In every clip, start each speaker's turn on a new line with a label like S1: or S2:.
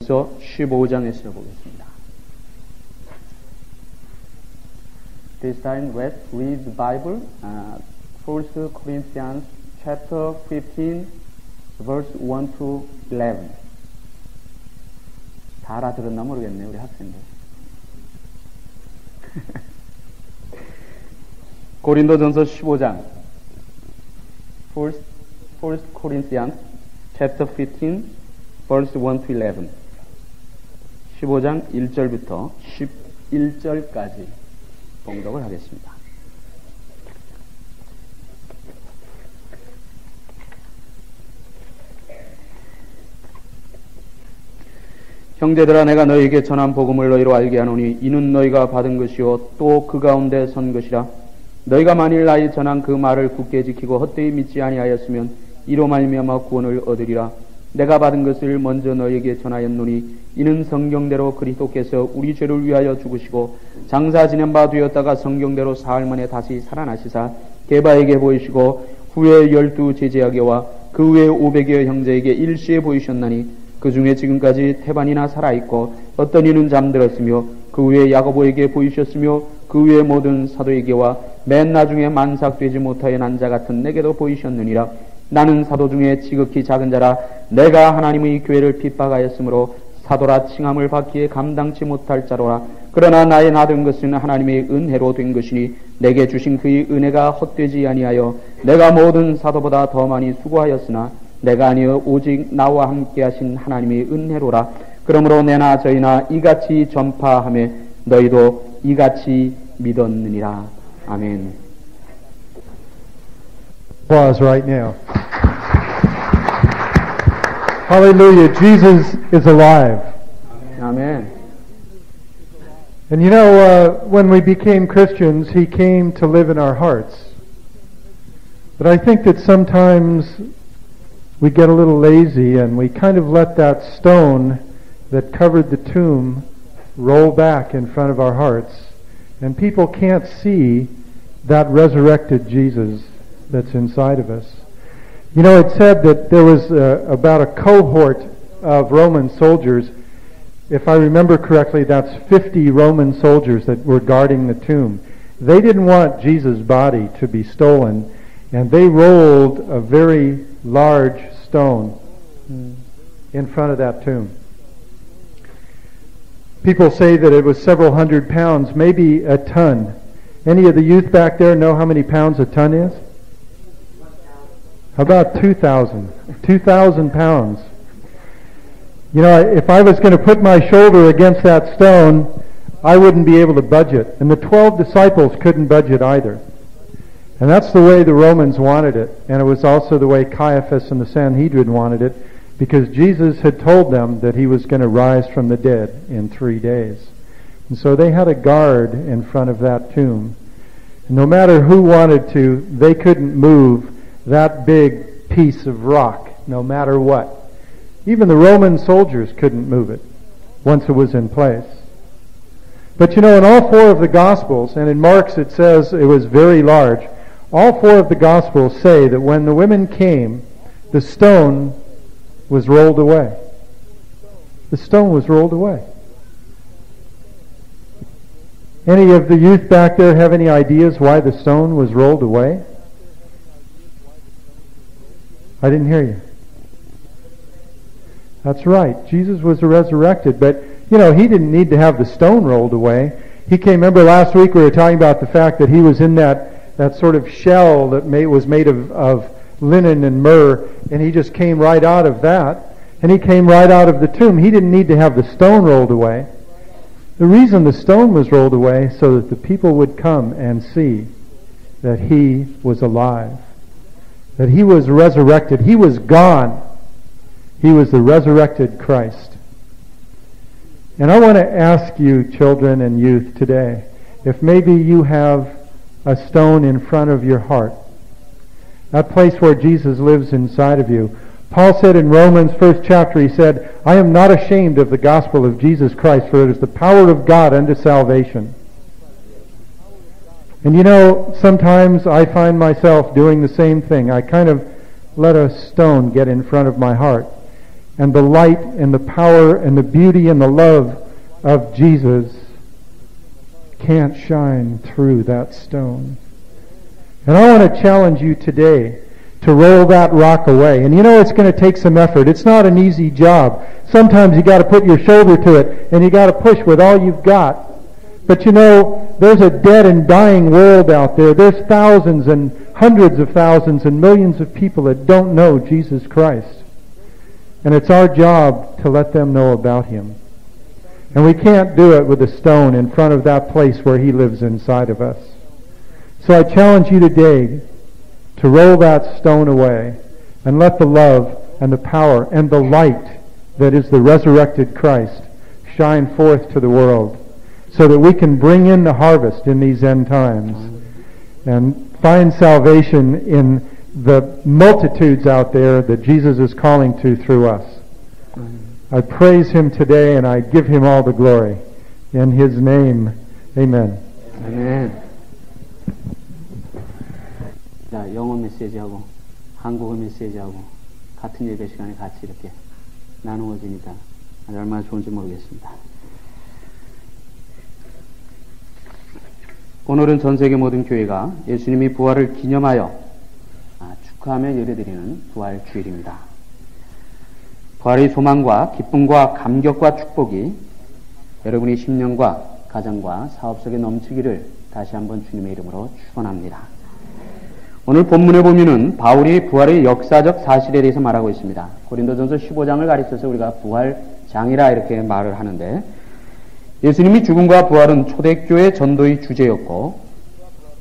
S1: 서 15장에서 보겠습니다. This time let's read the Bible, 1 Corinthians chapter 15, verse 1 to 11. 다 알아들었나 모르겠네, 우리 학생들. 고린도전서 15장, 1 Corinthians chapter 15, verse 1 to 11. 15장 1절부터 11절까지 봉독을 하겠습니다. 형제들아, 내가 너희에게 전한 복음을 너희로 알게 하노니 이는 너희가 받은 것이요 또 그 가운데 선 것이라. 너희가 만일 나의 전한 그 말을 굳게 지키고 헛되이 믿지 아니하였으면 이로 말미암아 구원을 얻으리라. 내가 받은 것을 먼저 너희에게 전하였노니 이는 성경대로 그리스도께서 우리 죄를 위하여 죽으시고 장사 지낸 바 되었다가 성경대로 사흘 만에 다시 살아나시사 게바에게 보이시고 후에 12 제자에게와 그 후에 500여 형제에게 일시에 보이셨나니 그 중에 지금까지 태반이나 살아있고 어떤 이는 잠들었으며 그 후에 야고보에게 보이셨으며 그 후에 모든 사도에게와 맨 나중에 만삭되지 못하여 난 자 같은 내게도 보이셨느니라. 나는 사도 중에 지극히 작은 자라. 내가 하나님의 교회를 핍박하였으므로 사도라 칭함을 받기에 감당치 못할 자로라. 그러나 나의 나된 것은 하나님의 은혜로 된 것이니 내게 주신 그의 은혜가 헛되지 아니하여 내가 모든 사도보다 더 많이 수고하였으나 내가 아니여 오직 나와 함께 하신 하나님의 은혜로라. 그러므로 내나 저희나 이같이 전파하며 너희도 이같이 믿었느니라. 아멘.
S2: Applause right now. Hallelujah. Jesus is alive.
S1: Amen.
S2: And you know, when we became Christians, He came to live in our hearts. But I think that sometimes we get a little lazy and we kind of let that stone that covered the tomb roll back in front of our hearts. And people can't see that resurrected Jesus that's inside of us. You know, it said that there was about a cohort of Roman soldiers. If I remember correctly, that's 50 Roman soldiers that were guarding the tomb. They didn't want Jesus' body to be stolen, and they rolled a very large stone in front of that tomb. People say that it was several hundred pounds, maybe a ton. Any of the youth back there know how many pounds a ton is? About 2,000. 2,000 pounds. You know, if I was going to put my shoulder against that stone, I wouldn't be able to budge it. And the 12 disciples couldn't budge it either. And that's the way the Romans wanted it. And it was also the way Caiaphas and the Sanhedrin wanted it, because Jesus had told them that He was going to rise from the dead in 3 days. And so they had a guard in front of that tomb. And no matter who wanted to, they couldn't move that big piece of rock, no matter what. Even the Roman soldiers couldn't move it once it was in place. But you know, in all four of the Gospels, and in Mark's it says it was very large, all four of the Gospels say that when the women came, the stone was rolled away. The stone was rolled away. Any of the youth back there have any ideas why the stone was rolled away? I didn't hear you. That's right. Jesus was resurrected, but you know, He didn't need to have the stone rolled away. He came, remember last week we were talking about the fact that He was in that sort of shell that was made of linen and myrrh, and He just came right out of that, and He came right out of the tomb. He didn't need to have the stone rolled away. The reason the stone was rolled away so that the people would come and see that He was alive, that He was resurrected. He was gone. He was the resurrected Christ. And I want to ask you, children and youth, today, if maybe you have a stone in front of your heart, that place where Jesus lives inside of you. Paul said in Romans 1st chapter, he said, I am not ashamed of the gospel of Jesus Christ, for it is the power of God unto salvation. And you know, sometimes I find myself doing the same thing. I kind of let a stone get in front of my heart. and the light and the power and the beauty and the love of Jesus can't shine through that stone. And I want to challenge you today to roll that rock away. And you know it's going to take some effort. It's not an easy job. Sometimes you got to put your shoulder to it and you got to push with all you've got. But you know, there's a dead and dying world out there. There's thousands and hundreds of thousands and millions of people that don't know Jesus Christ. And it's our job to let them know about Him. And we can't do it with a stone in front of that place where He lives inside of us. So I challenge you today to roll that stone away and let the love and the power and the light that is the resurrected Christ shine forth to the world so that we can bring in the harvest in these end times and find salvation in the multitudes out there that Jesus is calling to through us. I praise Him today and I give Him all the glory. In His name, amen.
S1: 아멘. 자, 영어 메시지하고 한국어 메시지하고 같은 예배 시간에 같이 이렇게 나누어지니까 얼마나 좋은지 모르겠습니다. 오늘은 전 세계 모든 교회가 예수님이 부활을 기념하여 축하하며 예배드리는 부활 주일입니다. 부활의 소망과 기쁨과 감격과 축복이 여러분의 심령과 가정과 사업 속에 넘치기를 다시 한번 주님의 이름으로 축원합니다. 오늘 본문에 보면은 바울이 부활의 역사적 사실에 대해서 말하고 있습니다. 고린도전서 15장을 가리켜서 우리가 부활장이라 이렇게 말을 하는데 예수님이 죽음과 부활은 초대교회 전도의 주제였고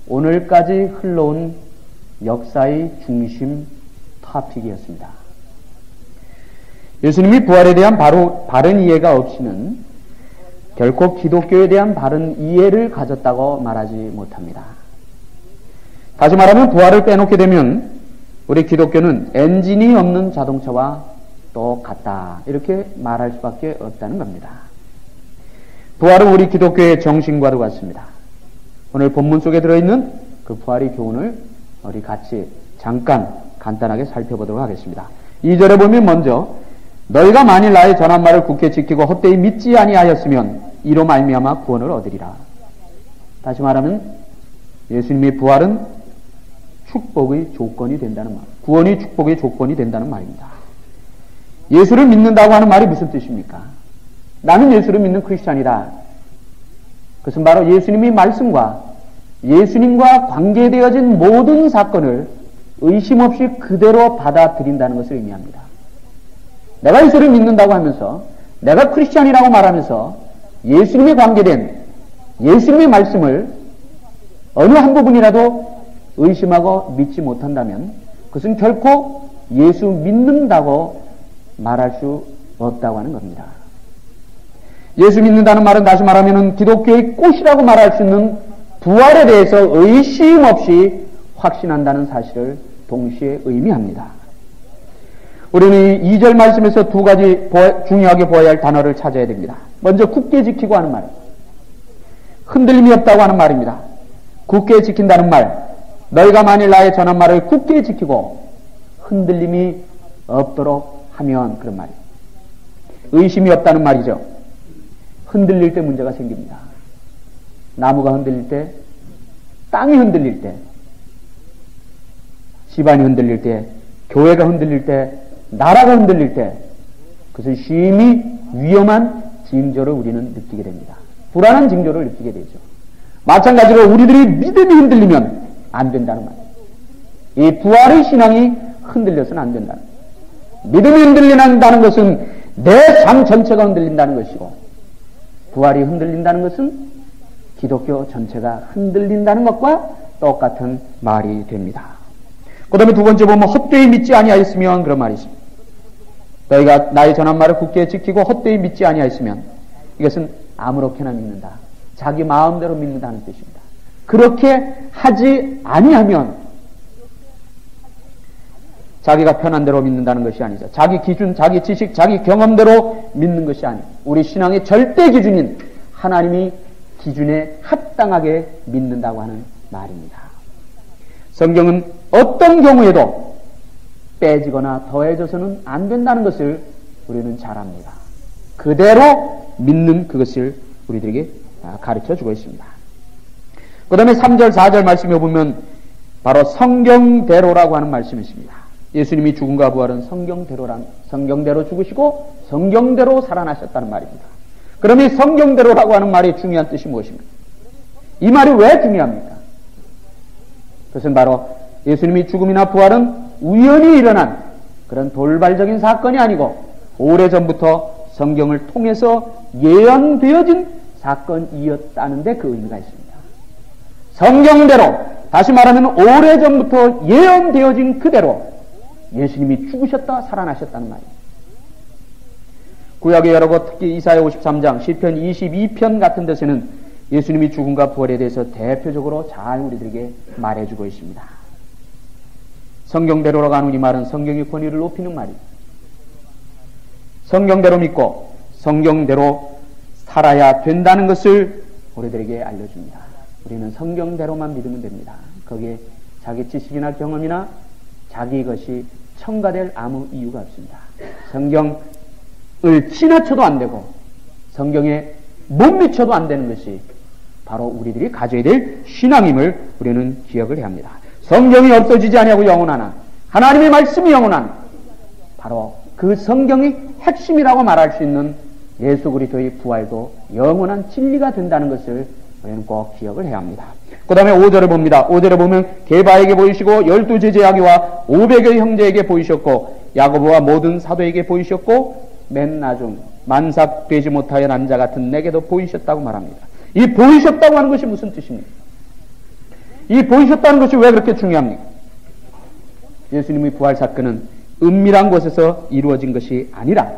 S1: 오늘까지 흘러온 역사의 중심 토픽이었습니다. 예수님이 부활에 대한 바른 이해가 없이는 결코 기독교에 대한 바른 이해를 가졌다고 말하지 못합니다. 다시 말하면 부활을 빼놓게 되면 우리 기독교는 엔진이 없는 자동차와 똑같다 이렇게 말할 수밖에 없다는 겁니다. 부활은 우리 기독교의 정신과도 같습니다. 오늘 본문 속에 들어있는 그 부활의 교훈을 우리 같이 잠깐 간단하게 살펴보도록 하겠습니다. 2절에 보면 먼저 너희가 만일 나의 전한 말을 굳게 지키고 헛되이 믿지 아니하였으면 이로 말미암아 구원을 얻으리라. 다시 말하면 예수님의 부활은 축복의 조건이 된다는 말, 구원이 축복의 조건이 된다는 말입니다. 예수를 믿는다고 하는 말이 무슨 뜻입니까? 나는 예수를 믿는 크리스찬이다. 그것은 바로 예수님의 말씀과 예수님과 관계되어진 모든 사건을 의심 없이 그대로 받아들인다는 것을 의미합니다. 내가 예수를 믿는다고 하면서 내가 크리스찬이라고 말하면서 예수님에 관계된 예수님의 말씀을 어느 한 부분이라도 의심하고 믿지 못한다면 그것은 결코 예수 믿는다고 말할 수 없다고 하는 겁니다. 예수 믿는다는 말은 다시 말하면 기독교의 꽃이라고 말할 수 있는 부활에 대해서 의심 없이 확신한다는 사실을 동시에 의미합니다. 우리는 2절 말씀에서 두 가지 중요하게 보아야 할 단어를 찾아야 됩니다. 먼저 굳게 지키고 하는 말, 흔들림이 없다고 하는 말입니다. 굳게 지킨다는 말, 너희가 만일 나의 전한 말을 굳게 지키고 흔들림이 없도록 하면 그런 말이에요. 의심이 없다는 말이죠. 흔들릴 때 문제가 생깁니다. 나무가 흔들릴 때, 땅이 흔들릴 때, 집안이 흔들릴 때, 교회가 흔들릴 때, 나라가 흔들릴 때 그것은 심히 위험한 징조를 우리는 느끼게 됩니다. 불안한 징조를 느끼게 되죠. 마찬가지로 우리들이 믿음이 흔들리면 안 된다는 말이에요. 이 부활의 신앙이 흔들려서는 안 된다는 거예요. 믿음이 흔들린다는 것은 내 삶 전체가 흔들린다는 것이고 부활이 흔들린다는 것은 기독교 전체가 흔들린다는 것과 똑같은 말이 됩니다. 그 다음에 두 번째 보면 헛되이 믿지 아니하였으면 그런 말이 있습니다. 너희가 나의 전한 말을 굳게 지키고 헛되이 믿지 아니하였으면 이것은 아무렇게나 믿는다. 자기 마음대로 믿는다는 뜻입니다. 그렇게 하지 아니하면 자기가 편한 대로 믿는다는 것이 아니죠. 자기 기준, 자기 지식, 자기 경험대로 믿는 것이 아니에요. 우리 신앙의 절대 기준인 하나님이 기준에 합당하게 믿는다고 하는 말입니다. 성경은 어떤 경우에도 빼지거나 더해져서는 안 된다는 것을 우리는 잘 압니다. 그대로 믿는 그것을 우리들에게 가르쳐 주고 있습니다. 그 다음에 3절, 4절 말씀에 보면 바로 성경대로라고 하는 말씀이 있습니다. 예수님이 죽음과 부활은 성경대로 죽으시고 성경대로 살아나셨다는 말입니다. 그럼 이 성경대로라고 하는 말의 중요한 뜻이 무엇입니까? 이 말이 왜 중요합니까? 그것은 바로 예수님이 죽음이나 부활은 우연히 일어난 그런 돌발적인 사건이 아니고 오래전부터 성경을 통해서 예언되어진 사건이었다는 데 그 의미가 있습니다. 성경대로, 다시 말하면 오래전부터 예언되어진 그대로 예수님이 죽으셨다 살아나셨다는 말입니다. 구약의 여러 곳, 특히 이사야 53장, 시편 22편 같은 데서는 예수님이 죽음과 부활에 대해서 대표적으로 잘 우리들에게 말해주고 있습니다. 성경대로라고 하는 이 말은 성경의 권위를 높이는 말입니다. 성경대로 믿고 성경대로 살아야 된다는 것을 우리들에게 알려줍니다. 우리는 성경대로만 믿으면 됩니다. 거기에 자기 지식이나 경험이나 자기 것이 첨가될 아무 이유가 없습니다. 성경을 지나쳐도 안 되고 성경에 못 미쳐도 안 되는 것이 바로 우리들이 가져야 될 신앙임을 우리는 기억을 해야 합니다. 성경이 없어지지 아니하고 영원하나 하나님의 말씀이 영원한 바로 그 성경의 핵심이라고 말할 수 있는 예수 그리스도의 부활도 영원한 진리가 된다는 것을 우리는 꼭 기억을 해야 합니다. 그 다음에 5절을 봅니다. 5절에 보면 게바에게 보이시고 12 제자야기와 500의 형제에게 보이셨고 야고보와 모든 사도에게 보이셨고 맨 나중 만삭되지 못하여 난 자 같은 내게도 보이셨다고 말합니다. 이 보이셨다고 하는 것이 무슨 뜻입니까? 이 보이셨다는 것이 왜 그렇게 중요합니까? 예수님의 부활 사건은 은밀한 곳에서 이루어진 것이 아니라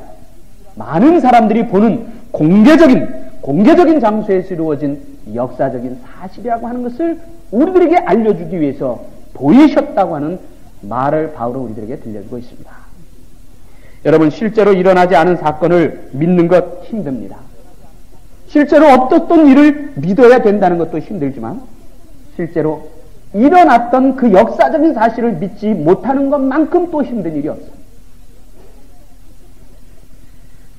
S1: 많은 사람들이 보는 공개적인 장소에서 이루어진 역사적인 사실이라고 하는 것을 우리들에게 알려주기 위해서 보이셨다고 하는 말을 바울은 우리들에게 들려주고 있습니다. 여러분, 실제로 일어나지 않은 사건을 믿는 것 힘듭니다. 실제로 어떤 일을 믿어야 된다는 것도 힘들지만 실제로 일어났던 그 역사적인 사실을 믿지 못하는 것만큼 또 힘든 일이 없어요.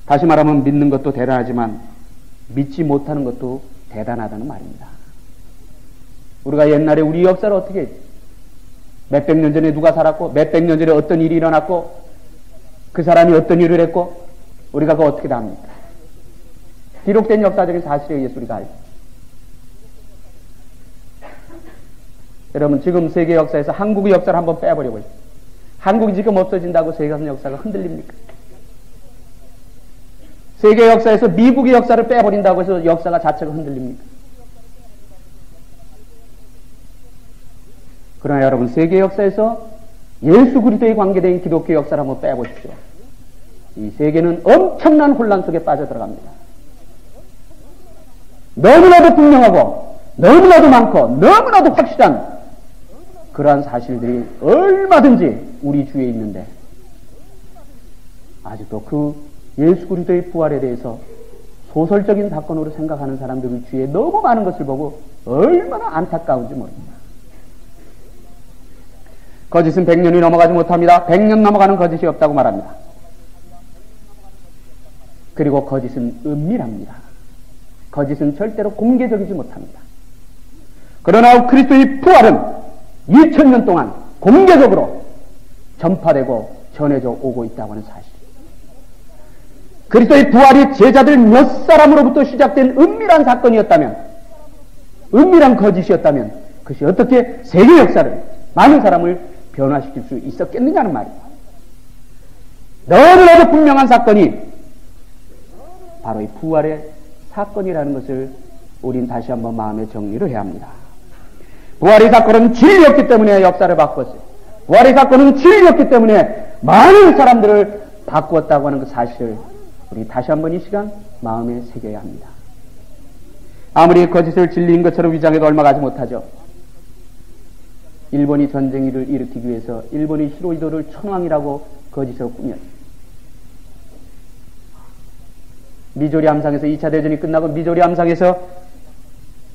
S1: 다시 말하면 믿는 것도 대단하지만 믿지 못하는 것도 대단하다는 말입니다. 우리가 옛날에 우리 역사를 어떻게 했죠? 몇백 년 전에 누가 살았고 몇백 년 전에 어떤 일이 일어났고 그 사람이 어떤 일을 했고 우리가 그거 어떻게 다 합니까? 기록된 역사적인 사실에 의해서 우리가 알죠. 여러분, 지금 세계 역사에서 한국의 역사를 한번 빼버려보죠. 한국이 지금 없어진다고 세계 역사가 흔들립니까? 세계 역사에서 미국의 역사를 빼버린다고 해서 역사가 자체가 흔들립니까? 그러나 여러분, 세계 역사에서 예수 그리스도에 관계된 기독교 역사를 한번 빼보십시오. 이 세계는 엄청난 혼란 속에 빠져들어갑니다. 너무나도 분명하고 너무나도 많고 너무나도 확실한 그러한 사실들이 얼마든지 우리 주위에 있는데 아직도 그 예수 그리스도의 부활에 대해서 소설적인 사건으로 생각하는 사람들의 주위에 너무 많은 것을 보고 얼마나 안타까운지 모릅니다. 거짓은 100년이 넘어가지 못합니다. 100년 넘어가는 거짓이 없다고 말합니다. 그리고 거짓은 은밀합니다. 거짓은 절대로 공개적이지 못합니다. 그러나 그리스도의 부활은 2000년 동안 공개적으로 전파되고 전해져 오고 있다고 하는 사실. 그리스도의 부활이 제자들 몇 사람으로부터 시작된 은밀한 사건이었다면, 은밀한 거짓이었다면 그것이 어떻게 세계 역사를, 많은 사람을 변화시킬 수 있었겠느냐는 말입니다. 너무나도 분명한 사건이 바로 이 부활의 사건이라는 것을 우린 다시 한번 마음에 정리를 해야 합니다. 부활의 사건은 진리였기 때문에 역사를 바꿨어요. 부활의 사건은 진리였기 때문에 많은 사람들을 바꾸었다고 하는 그 사실을 우리 다시 한번 이 시간 마음에 새겨야 합니다. 아무리 거짓을 진리인 것처럼 위장해도 얼마 가지 못하죠. 일본이 전쟁을 일으키기 위해서 일본이 히로히도를 천황이라고 거짓으로 꾸몄죠. 미조리 함상에서 2차 대전이 끝나고 미조리 함상에서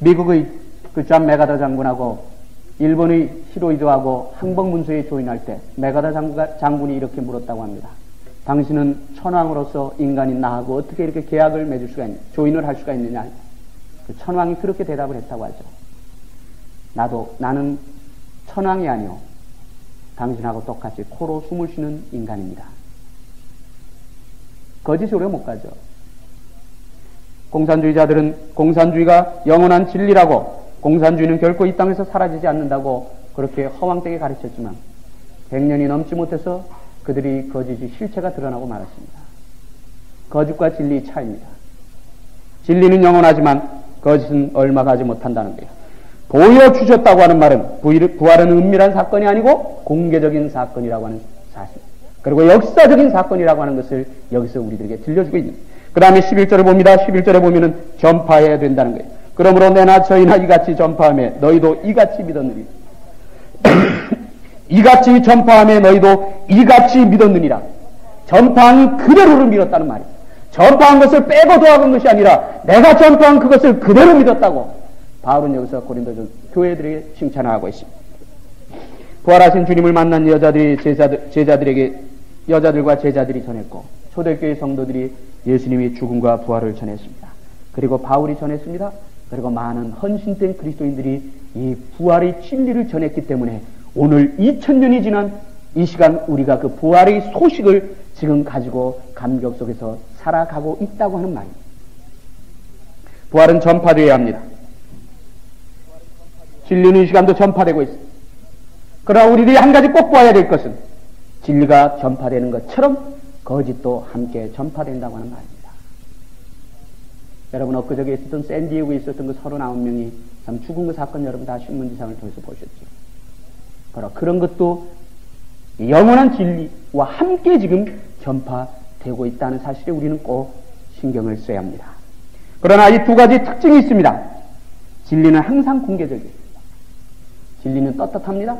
S1: 미국의 그 존 메가더 장군하고 일본의 히로히도하고 항복문서에 조인할 때 메가더 장군이 이렇게 물었다고 합니다. 당신은 천왕으로서 인간인 나하고 어떻게 이렇게 계약을 맺을 수가 있느냐, 조인을 할 수가 있느냐. 그 천왕이 그렇게 대답을 했다고 하죠. 나는 천왕이 아니오 당신하고 똑같이 코로 숨을 쉬는 인간입니다. 거짓이 오래 못 가죠. 공산주의자들은 공산주의가 영원한 진리라고, 공산주의는 결코 이 땅에서 사라지지 않는다고 그렇게 허황되게 가르쳤지만 100년이 넘지 못해서 그들이 거짓이 실체가 드러나고 말았습니다. 거짓과 진리의 차이입니다. 진리는 영원하지만 거짓은 얼마 가지 못한다는 거예요. 보여주셨다고 하는 말은 부활은 은밀한 사건이 아니고 공개적인 사건이라고 하는 사실, 그리고 역사적인 사건이라고 하는 것을 여기서 우리들에게 들려주고 있는. 그 다음에 11절을 봅니다. 11절에 보면은 전파해야 된다는 거예요. 그러므로 내나 저희나 이같이 전파하며 너희도 이같이 믿었느니라. 이같이 전파하며 너희도 이같이 믿었느니라. 전파한 그대로를 믿었다는 말이에요. 전파한 것을 빼고 더한 것이 아니라 내가 전파한 그것을 그대로 믿었다고 바울은 여기서 고린도 교회들에게 칭찬하고 있습니다. 부활하신 주님을 만난 여자들과 제자들이 전했고, 초대교회 성도들이 예수님의 죽음과 부활을 전했습니다. 그리고 바울이 전했습니다. 그리고 많은 헌신된 그리스도인들이 이 부활의 진리를 전했기 때문에 오늘 2000년이 지난 이 시간 우리가 그 부활의 소식을 지금 가지고 감격 속에서 살아가고 있다고 하는 말입니다. 부활은 전파되어야 합니다. 진리는 이 시간도 전파되고 있습니다. 그러나 우리들이 한 가지 꼭 보아야 될 것은 진리가 전파되는 것처럼 거짓도 함께 전파된다고 하는 말입니다. 여러분, 엊그저께 있었던 샌디에고에 있었던 그 39명이 참 죽은 그 사건 여러분 다 신문지상을 통해서 보셨죠. 바로 그런 것도 영원한 진리와 함께 지금 전파되고 있다는 사실에 우리는 꼭 신경을 써야 합니다. 그러나 이 두 가지 특징이 있습니다. 진리는 항상 공개적이에요. 진리는 떳떳합니다.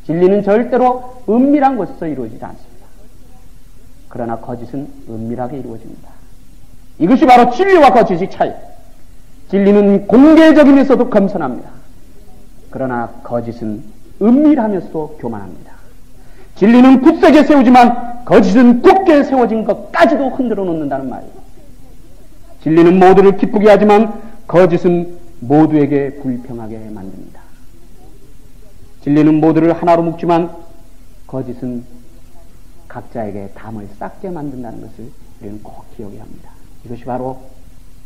S1: 진리는 절대로 은밀한 곳에서 이루어지지 않습니다. 그러나 거짓은 은밀하게 이루어집니다. 이것이 바로 진리와 거짓의 차이. 진리는 공개적이면서도 겸손합니다. 그러나 거짓은 은밀하면서도 교만합니다. 진리는 굳세게 세우지만 거짓은 굳게 세워진 것까지도 흔들어 놓는다는 말이에요. 진리는 모두를 기쁘게 하지만 거짓은 모두에게 불평하게 만듭니다. 진리는 모두를 하나로 묶지만 거짓은 각자에게 담을 쌓게 만든다는 것을 우리는 꼭 기억해야 합니다. 이것이 바로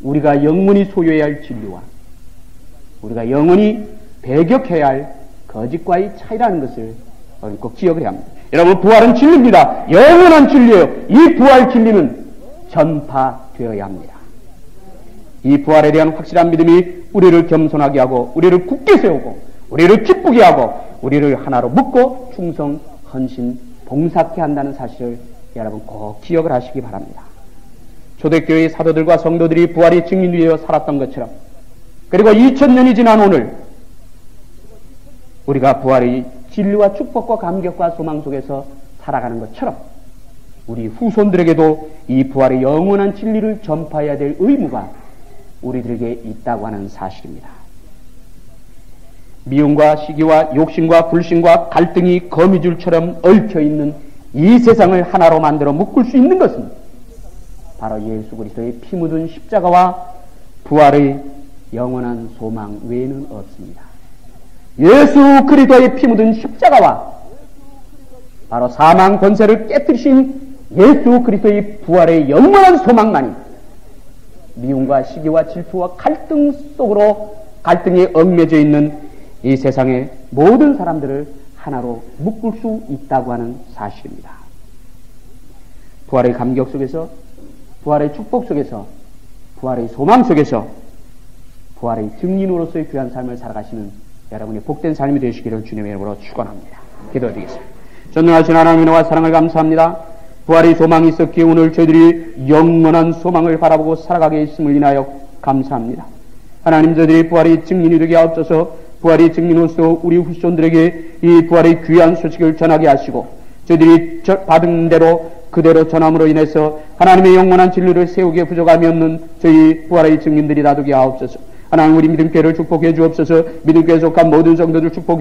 S1: 우리가 영원히 소유해야 할 진리와 우리가 영원히 배격해야 할 거짓과의 차이라는 것을 우리는 꼭 기억을 해야 합니다. 여러분, 부활은 진리입니다. 영원한 진리예요. 이 부활 진리는 전파되어야 합니다. 이 부활에 대한 확실한 믿음이 우리를 겸손하게 하고 우리를 굳게 세우고 우리를 기쁘게 하고 우리를 하나로 묶고 충성, 헌신, 봉사케 한다는 사실을 여러분 꼭 기억을 하시기 바랍니다. 초대교회의 사도들과 성도들이 부활의 증인 위에 살았던 것처럼, 그리고 2000년이 지난 오늘 우리가 부활의 진리와 축복과 감격과 소망 속에서 살아가는 것처럼 우리 후손들에게도 이 부활의 영원한 진리를 전파해야 될 의무가 우리들에게 있다고 하는 사실입니다. 미움과 시기와 욕심과 불신과 갈등이 거미줄처럼 얽혀있는 이 세상을 하나로 만들어 묶을 수 있는 것은 바로 예수 그리스도의 피 묻은 십자가와 부활의 영원한 소망 외에는 없습니다. 예수 그리스도의 피 묻은 십자가와 바로 사망 권세를 깨뜨리신 예수 그리스도의 부활의 영원한 소망만이 미움과 시기와 질투와 갈등 속으로 갈등에 얽매져 있는 이 세상의 모든 사람들을 하나로 묶을 수 있다고 하는 사실입니다. 부활의 감격 속에서, 부활의 축복 속에서, 부활의 소망 속에서 부활의 증인으로서의 귀한 삶을 살아가시는 여러분의 복된 삶이 되시기를 주님의 이름으로 축원합니다. 기도드리겠습니다. 전능하신 하나님과 사랑을 감사합니다. 부활의 소망이 있었기에 오늘 저희들이 영원한 소망을 바라보고 살아가게 했음을 인하여 감사합니다. 하나님, 저희들이 부활의 증인이 되게 하옵소서. 부활의 증인으로서 우리 후손들에게 이 부활의 귀한 소식을 전하게 하시고 저희들이 받은 대로 그대로 전함으로 인해서 하나님의 영원한 진리를 세우기에 부족함이 없는 저희 부활의 증인들이 다되게 하옵소서. 하나님, 우리 믿음교회를 축복해 주옵소서. 믿음교회에 속한 모든 성도들 축복해